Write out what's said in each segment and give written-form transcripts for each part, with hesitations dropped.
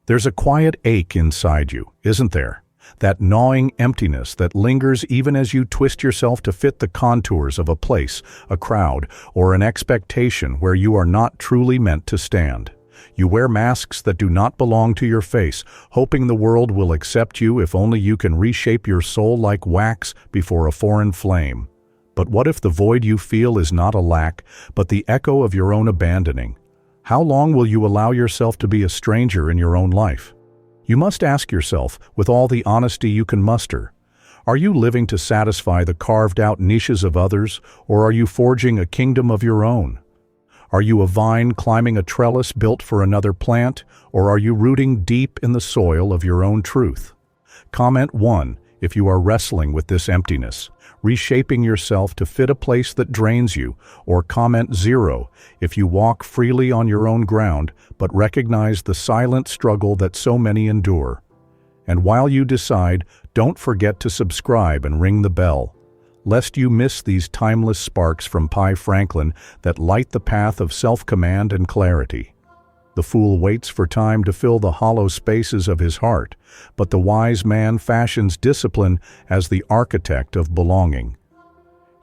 There's a quiet ache inside you, isn't there? That gnawing emptiness that lingers even as you twist yourself to fit the contours of a place, a crowd, or an expectation where you are not truly meant to stand. You wear masks that do not belong to your face, hoping the world will accept you if only you can reshape your soul like wax before a foreign flame. But what if the void you feel is not a lack, but the echo of your own abandoning? How long will you allow yourself to be a stranger in your own life? You must ask yourself, with all the honesty you can muster, are you living to satisfy the carved-out niches of others, or are you forging a kingdom of your own? Are you a vine climbing a trellis built for another plant, or are you rooting deep in the soil of your own truth? Comment 1 if you are wrestling with this emptiness, reshaping yourself to fit a place that drains you, or comment 0 if you walk freely on your own ground but recognize the silent struggle that so many endure. And while you decide, don't forget to subscribe and ring the bell, lest you miss these timeless sparks from Pi Franklin that light the path of self-command and clarity. The fool waits for time to fill the hollow spaces of his heart, but the wise man fashions discipline as the architect of belonging.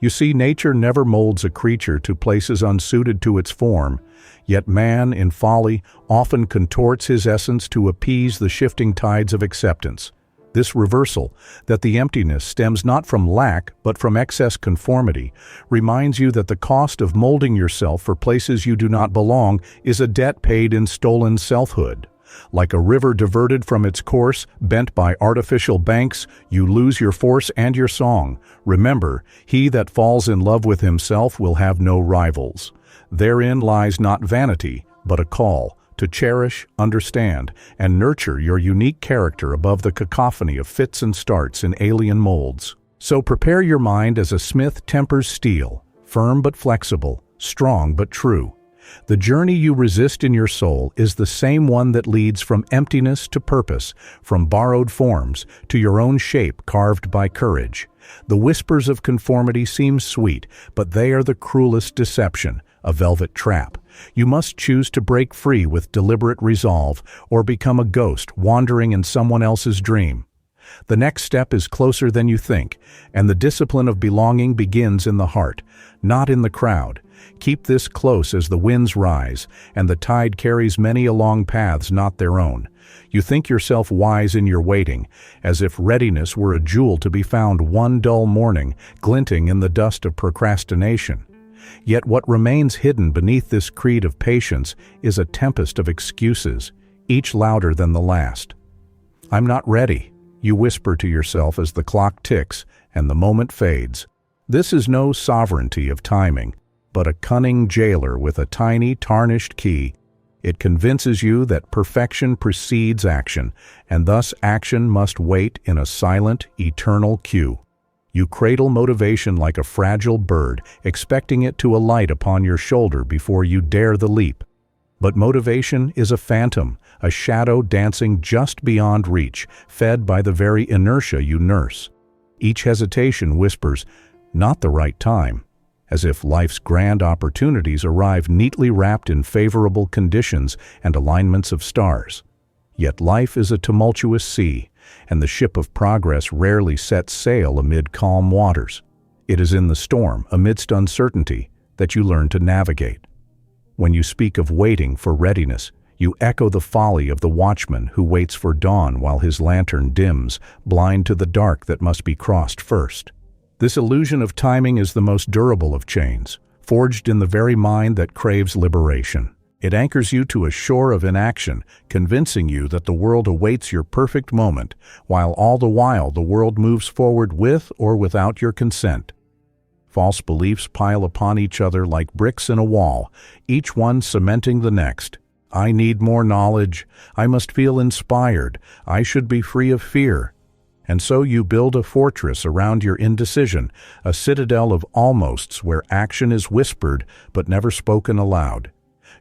You see, nature never molds a creature to places unsuited to its form, yet man, in folly, often contorts his essence to appease the shifting tides of acceptance. This reversal, that the emptiness stems not from lack but from excess conformity, reminds you that the cost of molding yourself for places you do not belong is a debt paid in stolen selfhood. Like a river diverted from its course, bent by artificial banks, you lose your force and your song. Remember, he that falls in love with himself will have no rivals. Therein lies not vanity, but a call to cherish, understand, and nurture your unique character above the cacophony of fits and starts in alien molds. So prepare your mind as a smith tempers steel, firm but flexible, strong but true. The journey you resist in your soul is the same one that leads from emptiness to purpose, from borrowed forms to your own shape carved by courage. The whispers of conformity seem sweet, but they are the cruelest deception, a velvet trap. You must choose to break free with deliberate resolve, or become a ghost wandering in someone else's dream. The next step is closer than you think, and the discipline of belonging begins in the heart, not in the crowd. Keep this close as the winds rise, and the tide carries many along paths not their own. You think yourself wise in your waiting, as if readiness were a jewel to be found one dull morning, glinting in the dust of procrastination. Yet what remains hidden beneath this creed of patience is a tempest of excuses, each louder than the last. I'm not ready, you whisper to yourself as the clock ticks and the moment fades. This is no sovereignty of timing, but a cunning jailer with a tiny, tarnished key. It convinces you that perfection precedes action, and thus action must wait in a silent, eternal queue. You cradle motivation like a fragile bird, expecting it to alight upon your shoulder before you dare the leap. But motivation is a phantom, a shadow dancing just beyond reach, fed by the very inertia you nurse. Each hesitation whispers, "Not the right time," as if life's grand opportunities arrive neatly wrapped in favorable conditions and alignments of stars. Yet life is a tumultuous sea, and the ship of progress rarely sets sail amid calm waters. It is in the storm, amidst uncertainty, that you learn to navigate. When you speak of waiting for readiness, you echo the folly of the watchman who waits for dawn while his lantern dims, blind to the dark that must be crossed first. This illusion of timing is the most durable of chains, forged in the very mind that craves liberation. It anchors you to a shore of inaction, convincing you that the world awaits your perfect moment, while all the while the world moves forward with or without your consent. False beliefs pile upon each other like bricks in a wall, each one cementing the next. I need more knowledge. I must feel inspired. I should be free of fear. And so you build a fortress around your indecision, a citadel of almosts where action is whispered but never spoken aloud.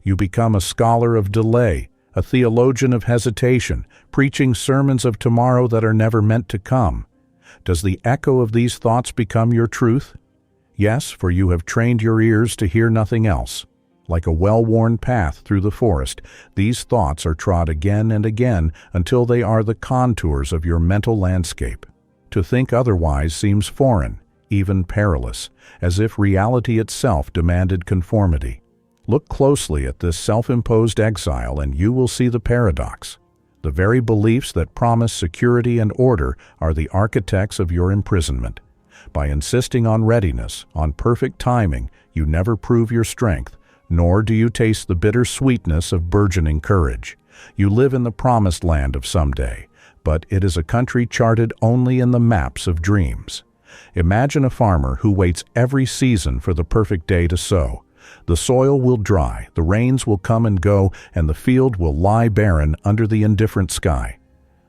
You become a scholar of delay, a theologian of hesitation, preaching sermons of tomorrow that are never meant to come. Does the echo of these thoughts become your truth? Yes, for you have trained your ears to hear nothing else. Like a well-worn path through the forest, these thoughts are trod again and again until they are the contours of your mental landscape. To think otherwise seems foreign, even perilous, as if reality itself demanded conformity. Look closely at this self-imposed exile and you will see the paradox. The very beliefs that promise security and order are the architects of your imprisonment. By insisting on readiness, on perfect timing, you never prove your strength, nor do you taste the bitter sweetness of burgeoning courage. You live in the promised land of someday, but it is a country charted only in the maps of dreams. Imagine a farmer who waits every season for the perfect day to sow. The soil will dry, the rains will come and go, and the field will lie barren under the indifferent sky.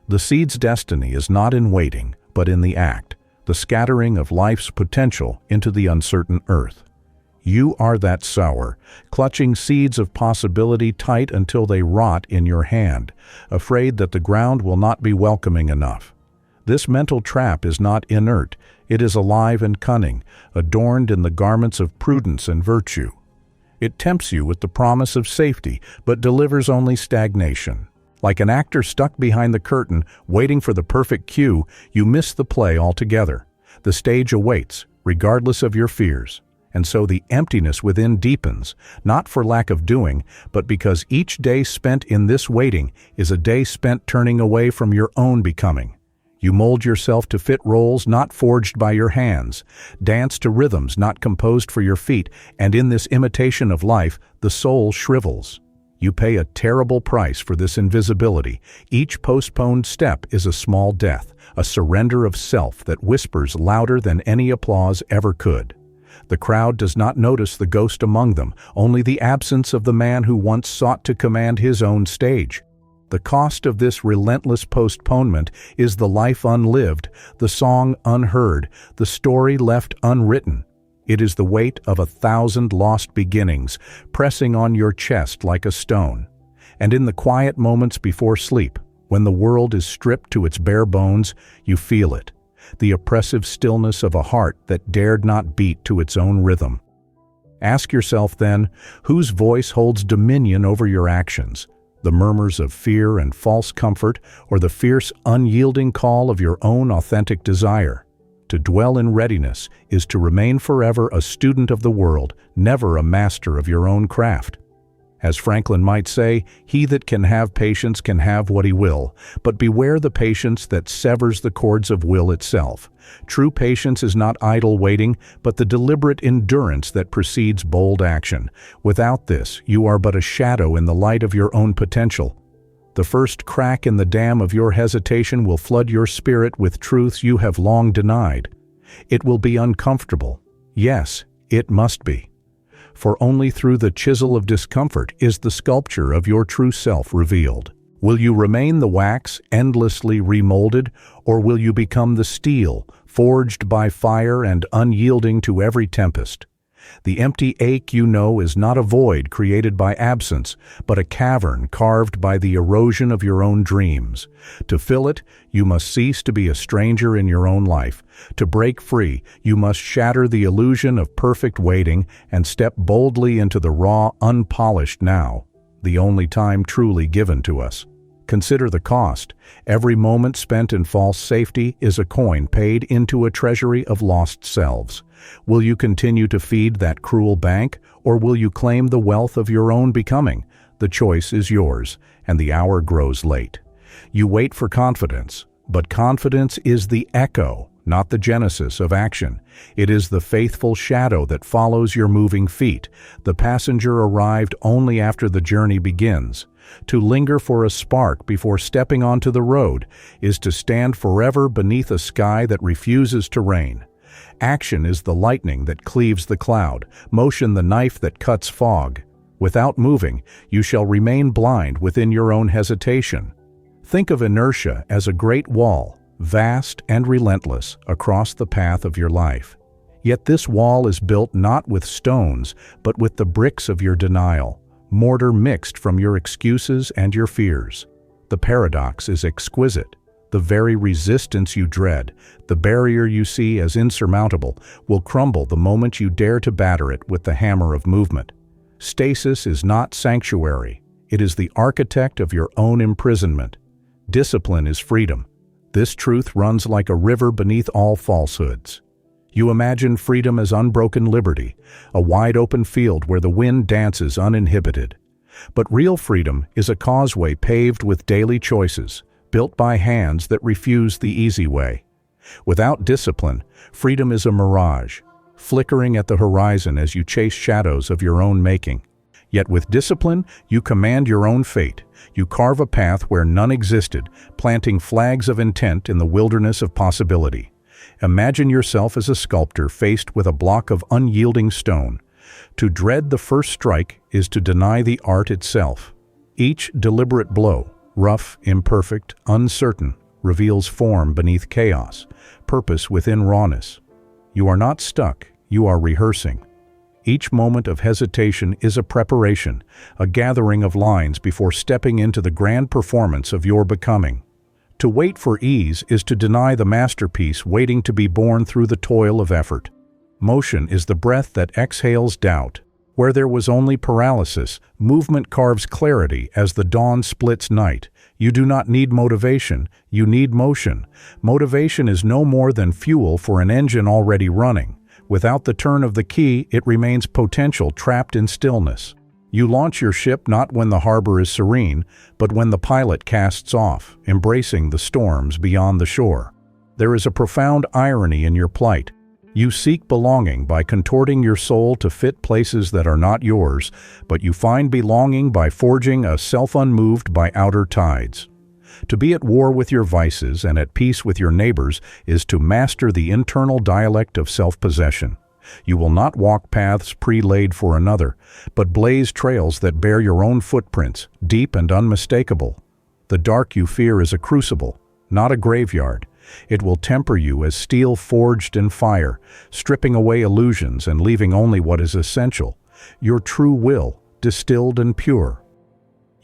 The seed's destiny is not in waiting, but in the act, the scattering of life's potential into the uncertain earth. You are that sower, clutching seeds of possibility tight until they rot in your hand, afraid that the ground will not be welcoming enough. This mental trap is not inert, it is alive and cunning, adorned in the garments of prudence and virtue. It tempts you with the promise of safety, but delivers only stagnation. Like an actor stuck behind the curtain, waiting for the perfect cue, you miss the play altogether. The stage awaits, regardless of your fears. And so the emptiness within deepens, not for lack of doing, but because each day spent in this waiting is a day spent turning away from your own becoming. You mold yourself to fit roles not forged by your hands, dance to rhythms not composed for your feet, and in this imitation of life, the soul shrivels. You pay a terrible price for this invisibility. Each postponed step is a small death, a surrender of self that whispers louder than any applause ever could. The crowd does not notice the ghost among them, only the absence of the man who once sought to command his own stage. The cost of this relentless postponement is the life unlived, the song unheard, the story left unwritten. It is the weight of 1,000 lost beginnings, pressing on your chest like a stone. And in the quiet moments before sleep, when the world is stripped to its bare bones, you feel it. The oppressive stillness of a heart that dared not beat to its own rhythm. Ask yourself then, whose voice holds dominion over your actions? The murmurs of fear and false comfort, or the fierce, unyielding call of your own authentic desire? To dwell in readiness is to remain forever a student of the world, never a master of your own craft. As Franklin might say, he that can have patience can have what he will, but beware the patience that severs the cords of will itself. True patience is not idle waiting, but the deliberate endurance that precedes bold action. Without this, you are but a shadow in the light of your own potential. The first crack in the dam of your hesitation will flood your spirit with truths you have long denied. It will be uncomfortable. Yes, it must be. For only through the chisel of discomfort is the sculpture of your true self revealed. Will you remain the wax, endlessly remolded, or will you become the steel, forged by fire and unyielding to every tempest? The empty ache you know is not a void created by absence, but a cavern carved by the erosion of your own dreams. To fill it, you must cease to be a stranger in your own life. To break free, you must shatter the illusion of perfect waiting and step boldly into the raw, unpolished now, the only time truly given to us. Consider the cost. Every moment spent in false safety is a coin paid into a treasury of lost selves. Will you continue to feed that cruel bank, or will you claim the wealth of your own becoming? The choice is yours, and the hour grows late. You wait for confidence, but confidence is the echo, not the genesis of action. It is the faithful shadow that follows your moving feet. The passenger arrived only after the journey begins. To linger for a spark before stepping onto the road is to stand forever beneath a sky that refuses to rain. Action is the lightning that cleaves the cloud, motion the knife that cuts fog. Without moving, you shall remain blind within your own hesitation. Think of inertia as a great wall, vast and relentless, across the path of your life. Yet this wall is built not with stones, but with the bricks of your denial, mortar mixed from your excuses and your fears. The paradox is exquisite. The very resistance you dread, the barrier you see as insurmountable, will crumble the moment you dare to batter it with the hammer of movement. Stasis is not sanctuary. It is the architect of your own imprisonment. Discipline is freedom. This truth runs like a river beneath all falsehoods. You imagine freedom as unbroken liberty, a wide-open field where the wind dances uninhibited. But real freedom is a causeway paved with daily choices, built by hands that refuse the easy way. Without discipline, freedom is a mirage, flickering at the horizon as you chase shadows of your own making. Yet with discipline, you command your own fate. You carve a path where none existed, planting flags of intent in the wilderness of possibility. Imagine yourself as a sculptor faced with a block of unyielding stone. To dread the first strike is to deny the art itself. Each deliberate blow, rough, imperfect, uncertain, reveals form beneath chaos, purpose within rawness. You are not stuck, you are rehearsing. Each moment of hesitation is a preparation, a gathering of lines before stepping into the grand performance of your becoming. To wait for ease is to deny the masterpiece waiting to be born through the toil of effort. Motion is the breath that exhales doubt. Where there was only paralysis, movement carves clarity as the dawn splits night. You do not need motivation, you need motion. Motivation is no more than fuel for an engine already running. Without the turn of the key, it remains potential trapped in stillness. You launch your ship not when the harbor is serene, but when the pilot casts off, embracing the storms beyond the shore. There is a profound irony in your plight. You seek belonging by contorting your soul to fit places that are not yours, but you find belonging by forging a self unmoved by outer tides. To be at war with your vices and at peace with your neighbors is to master the internal dialect of self-possession. You will not walk paths pre-laid for another, but blaze trails that bear your own footprints, deep and unmistakable. The dark you fear is a crucible, not a graveyard. It will temper you as steel forged in fire, stripping away illusions and leaving only what is essential, your true will, distilled and pure.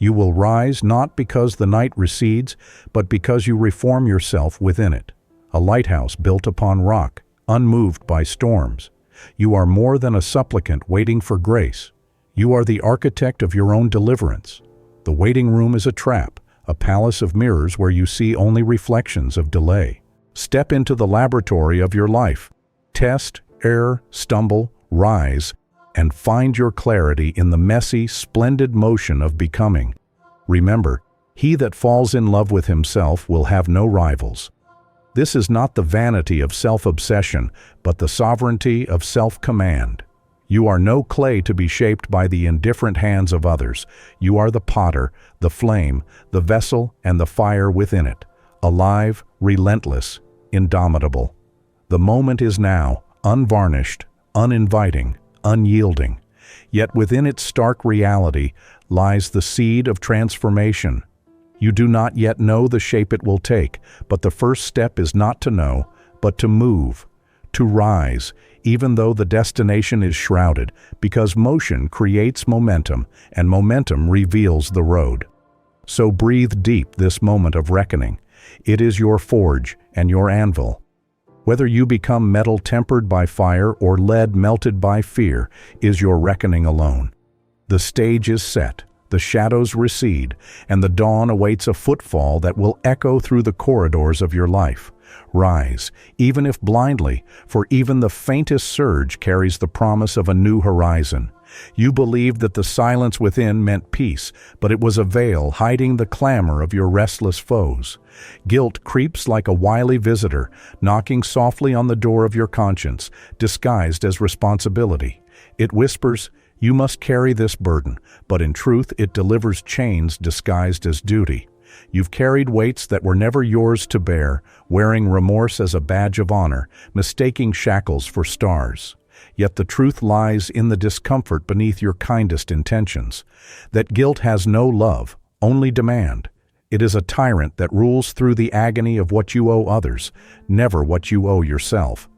You will rise not because the night recedes, but because you reform yourself within it. A lighthouse built upon rock, unmoved by storms. You are more than a supplicant waiting for grace. You are the architect of your own deliverance. The waiting room is a trap, a palace of mirrors where you see only reflections of delay. Step into the laboratory of your life. Test, err, stumble, rise, and find your clarity in the messy, splendid motion of becoming. Remember, he that falls in love with himself will have no rivals. This is not the vanity of self-obsession, but the sovereignty of self-command. You are no clay to be shaped by the indifferent hands of others. You are the potter, the flame, the vessel, and the fire within it. Alive, relentless, indomitable. The moment is now, unvarnished, uninviting, unyielding. Yet within its stark reality lies the seed of transformation. You do not yet know the shape it will take, but the first step is not to know, but to move, to rise, even though the destination is shrouded, because motion creates momentum, and momentum reveals the road. So breathe deep this moment of reckoning. It is your forge and your anvil. Whether you become metal tempered by fire or lead melted by fear is your reckoning alone. The stage is set, the shadows recede, and the dawn awaits a footfall that will echo through the corridors of your life. Rise, even if blindly, for even the faintest surge carries the promise of a new horizon. You believed that the silence within meant peace, but it was a veil hiding the clamor of your restless foes. Guilt creeps like a wily visitor, knocking softly on the door of your conscience, disguised as responsibility. It whispers, "You must carry this burden," but in truth it delivers chains disguised as duty. You've carried weights that were never yours to bear, wearing remorse as a badge of honor, mistaking shackles for stars. Yet the truth lies in the discomfort beneath your kindest intentions. That guilt has no love, only demand. It is a tyrant that rules through the agony of what you owe others, never what you owe yourself.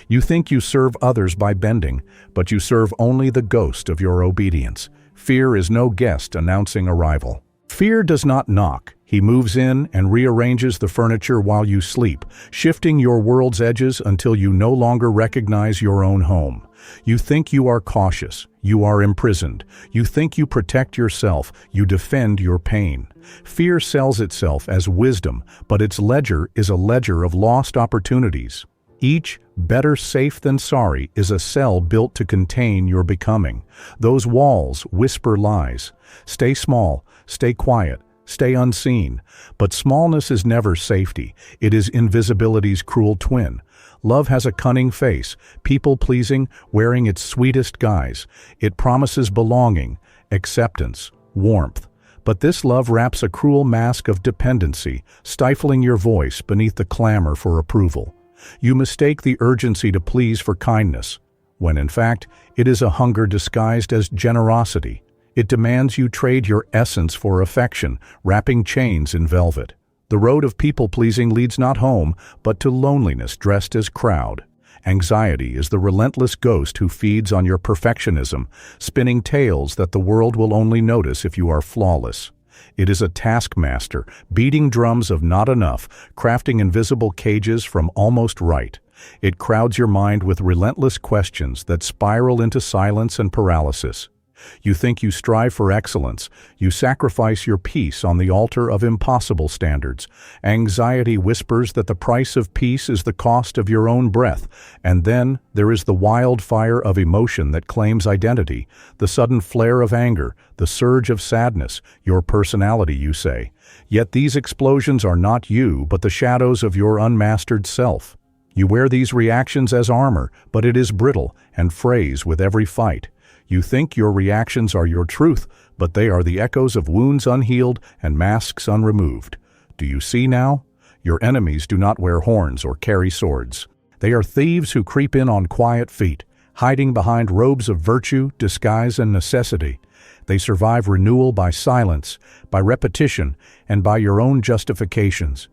You think you serve others by bending, but you serve only the ghost of your obedience. Fear is no guest announcing arrival. Fear does not knock, He moves in and rearranges the furniture while you sleep, shifting your world's edges until you no longer recognize your own home. You think you are cautious. You are imprisoned. You think you protect yourself. You defend your pain. Fear sells itself as wisdom, but its ledger is a ledger of lost opportunities. Each better safe than sorry is a cell built to contain your becoming. Those walls whisper lies. Stay small, stay quiet, stay unseen. But smallness is never safety. It is invisibility's cruel twin. Love has a cunning face, people-pleasing, wearing its sweetest guise. It promises belonging, acceptance, warmth. But this love wraps a cruel mask of dependency, stifling your voice beneath the clamor for approval. You mistake the urgency to please for kindness, when in fact it is a hunger disguised as generosity. It demands you trade your essence for affection, wrapping chains in velvet. The road of people-pleasing leads not home, but to loneliness dressed as crowd. Anxiety is the relentless ghost who feeds on your perfectionism, spinning tales that the world will only notice if you are flawless. It is a taskmaster, beating drums of not enough, crafting invisible cages from almost right. It crowds your mind with relentless questions that spiral into silence and paralysis. You think you strive for excellence. You sacrifice your peace on the altar of impossible standards. Anxiety whispers that the price of peace is the cost of your own breath. And then there is the wildfire of emotion that claims identity, the sudden flare of anger, the surge of sadness, your personality, you say. Yet these explosions are not you, but the shadows of your unmastered self. You wear these reactions as armor, but it is brittle and frays with every fight. You think your reactions are your truth, but they are the echoes of wounds unhealed and masks unremoved. Do you see now? Your enemies do not wear horns or carry swords. They are thieves who creep in on quiet feet, hiding behind robes of virtue, disguise, and necessity. They survive renewal by silence, by repetition, and by your own justifications.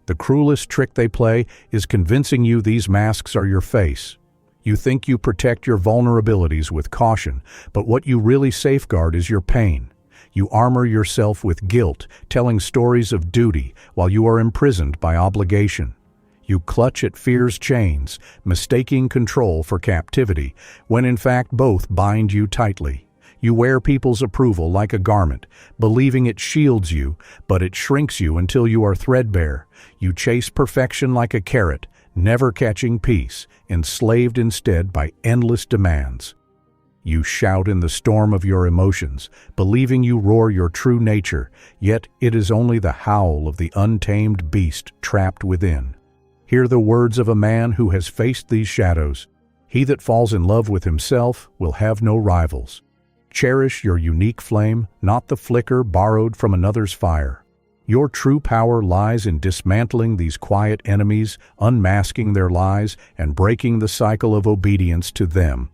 The cruelest trick they play is convincing you these masks are your face. You think you protect your vulnerabilities with caution, but what you really safeguard is your pain. You armor yourself with guilt, telling stories of duty while you are imprisoned by obligation. You clutch at fear's chains, mistaking control for captivity, when in fact both bind you tightly. You wear people's approval like a garment, believing it shields you, but it shrinks you until you are threadbare. You chase perfection like a carrot, never catching peace, enslaved instead by endless demands. You shout in the storm of your emotions, believing you roar your true nature, yet it is only the howl of the untamed beast trapped within. Hear the words of a man who has faced these shadows. He that falls in love with himself will have no rivals. Cherish your unique flame, not the flicker borrowed from another's fire. Your true power lies in dismantling these quiet enemies, unmasking their lies, and breaking the cycle of obedience to them.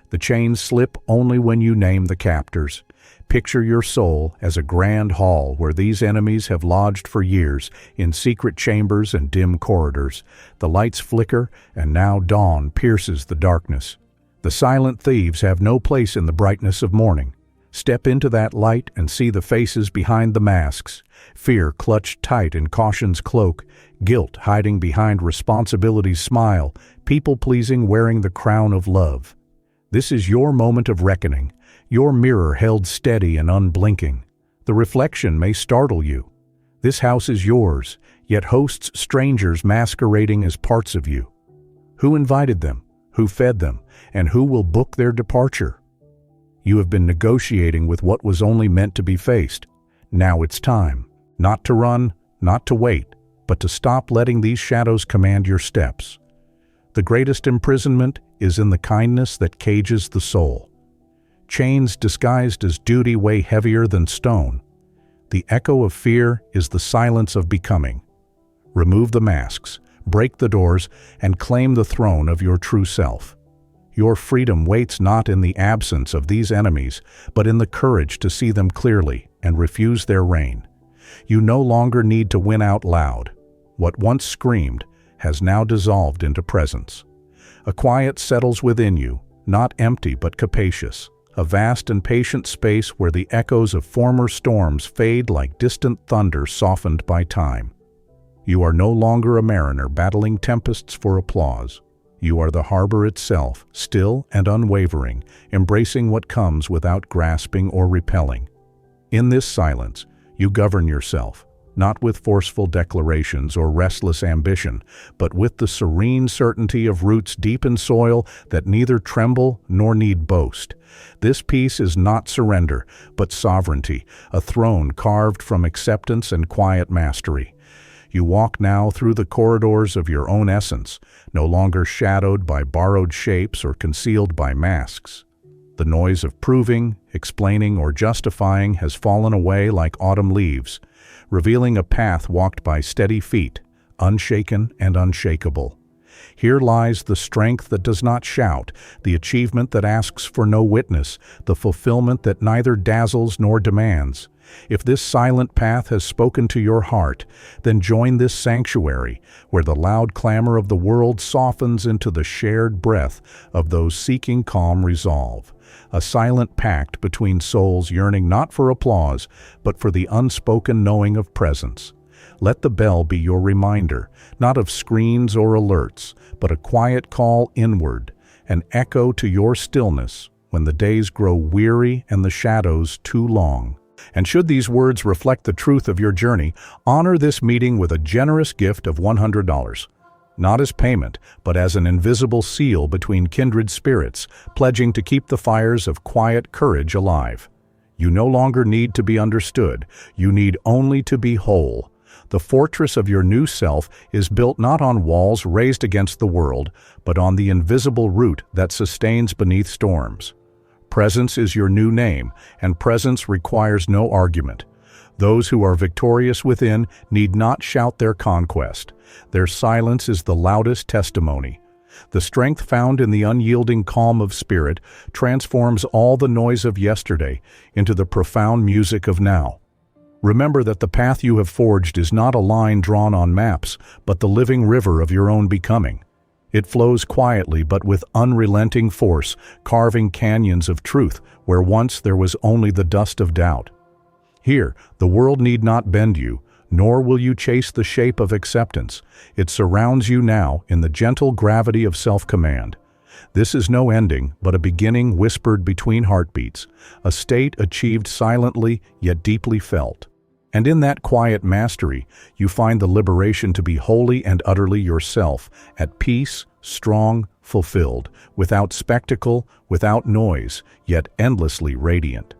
The chains slip only when you name the captors. Picture your soul as a grand hall where these enemies have lodged for years, in secret chambers and dim corridors. The lights flicker, and now dawn pierces the darkness. The silent thieves have no place in the brightness of morning. Step into that light and see the faces behind the masks. Fear clutched tight in caution's cloak, guilt hiding behind responsibility's smile, people-pleasing wearing the crown of love. This is your moment of reckoning, your mirror held steady and unblinking. The reflection may startle you. This house is yours, yet hosts strangers masquerading as parts of you. Who invited them? Who fed them? And who will book their departure? You have been negotiating with what was only meant to be faced. Now it's time. Not to run, not to wait, but to stop letting these shadows command your steps. The greatest imprisonment is in the kindness that cages the soul. Chains disguised as duty weigh heavier than stone. The echo of fear is the silence of becoming. Remove the masks, break the doors, and claim the throne of your true self. Your freedom waits not in the absence of these enemies, but in the courage to see them clearly and refuse their reign. You no longer need to win out loud. What once screamed has now dissolved into presence. A quiet settles within you, not empty but capacious. a vast and patient space where the echoes of former storms fade like distant thunder softened by time. You are no longer a mariner battling tempests for applause. You are the harbor itself, still and unwavering, embracing what comes without grasping or repelling. In this silence, you govern yourself, not with forceful declarations or restless ambition, but with the serene certainty of roots deep in soil that neither tremble nor need boast. This peace is not surrender, but sovereignty, a throne carved from acceptance and quiet mastery. You walk now through the corridors of your own essence, no longer shadowed by borrowed shapes or concealed by masks. The noise of proving, explaining, or justifying has fallen away like autumn leaves, revealing a path walked by steady feet, unshaken and unshakable. Here lies the strength that does not shout, the achievement that asks for no witness, the fulfillment that neither dazzles nor demands. If this silent path has spoken to your heart, then join this sanctuary, where the loud clamor of the world softens into the shared breath of those seeking calm resolve. A silent pact between souls yearning not for applause, but for the unspoken knowing of presence. Let the bell be your reminder, not of screens or alerts, but a quiet call inward, an echo to your stillness when the days grow weary and the shadows too long. And should these words reflect the truth of your journey, honor this meeting with a generous gift of $100. Not as payment, but as an invisible seal between kindred spirits, pledging to keep the fires of quiet courage alive. You no longer need to be understood, you need only to be whole. The fortress of your new self is built not on walls raised against the world, but on the invisible root that sustains beneath storms. Presence is your new name, and presence requires no argument. Those who are victorious within need not shout their conquest. Their silence is the loudest testimony. The strength found in the unyielding calm of spirit transforms all the noise of yesterday into the profound music of now. Remember that the path you have forged is not a line drawn on maps, but the living river of your own becoming. It flows quietly but with unrelenting force, carving canyons of truth where once there was only the dust of doubt. Here, the world need not bend you, nor will you chase the shape of acceptance. It surrounds you now in the gentle gravity of self-command. This is no ending, but a beginning whispered between heartbeats, a state achieved silently yet deeply felt. And in that quiet mastery, you find the liberation to be wholly and utterly yourself, at peace, strong, fulfilled, without spectacle, without noise, yet endlessly radiant.